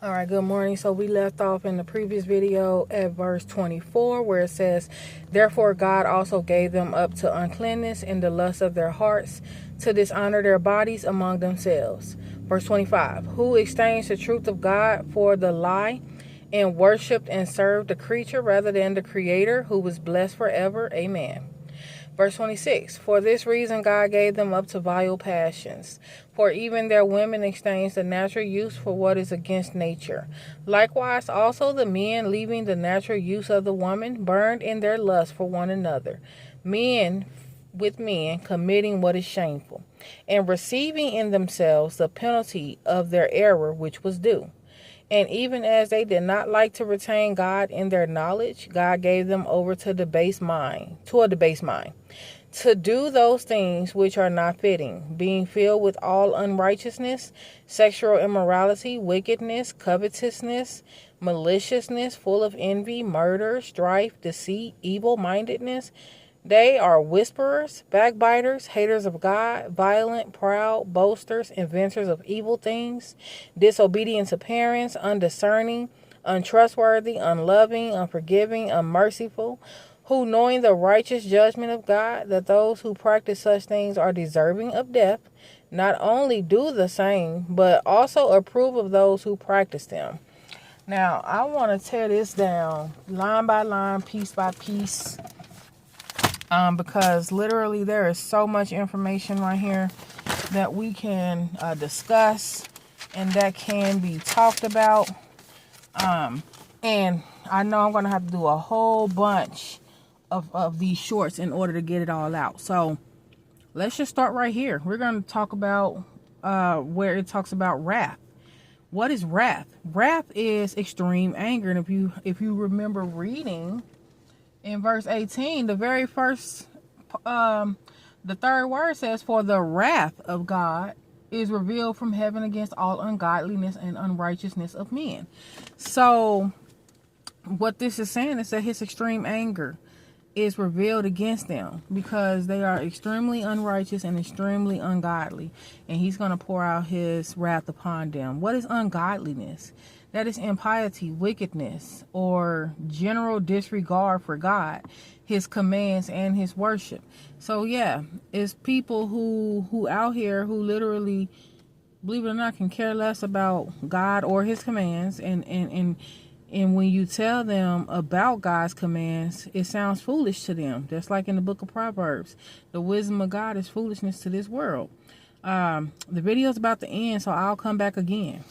All right, good morning. So we left off in the previous video at verse 24 where it says, "Therefore God also gave them up to uncleanness in the lust of their hearts, to dishonor their bodies among themselves." Verse 25, "Who exchanged the truth of God for the lie, and worshipped and served the creature rather than the Creator, who was blessed forever. Amen." Verse 26, "For this reason God gave them up to vile passions. For even their women exchanged the natural use for what is against nature. Likewise also the men, leaving the natural use of the woman, burned in their lust for one another, men with men, committing what is shameful, and receiving in themselves the penalty of their error which was due. And even as they did not like to retain God in their knowledge, God gave them over to a debased mind, to do those things which are not fitting, being filled with all unrighteousness, sexual immorality, wickedness, covetousness, maliciousness, full of envy, murder, strife, deceit, evil-mindedness. They are whisperers, backbiters, haters of God, violent, proud, boasters, inventors of evil things, disobedient to parents, undiscerning, untrustworthy, unloving, unforgiving, unmerciful, who, knowing the righteous judgment of God, that those who practice such things are deserving of death, not only do the same, but also approve of those who practice them." Now, I want to tear this down line by line, piece by piece, because literally there is so much information right here that we can discuss and that can be talked about. And I know I'm going to have to do a whole bunch of these shorts in order to get it all out. So let's just start right here. We're going to talk about where it talks about wrath. What is wrath? Wrath is extreme anger. And if you remember reading in verse 18, the very first, the third word says, "For the wrath of God is revealed from heaven against all ungodliness and unrighteousness of men." So what this is saying is that his extreme anger is revealed against them because they are extremely unrighteous and extremely ungodly, and he's going to pour out his wrath upon them. What is ungodliness? That is impiety, wickedness, or general disregard for God, his commands, and his worship. So yeah, it's people who out here who literally, believe it or not, can care less about God or his commands, and when you tell them about God's commands, it sounds foolish to them. Just like in the book of Proverbs, the wisdom of God is foolishness to this world. The video is about to end, so I'll come back again.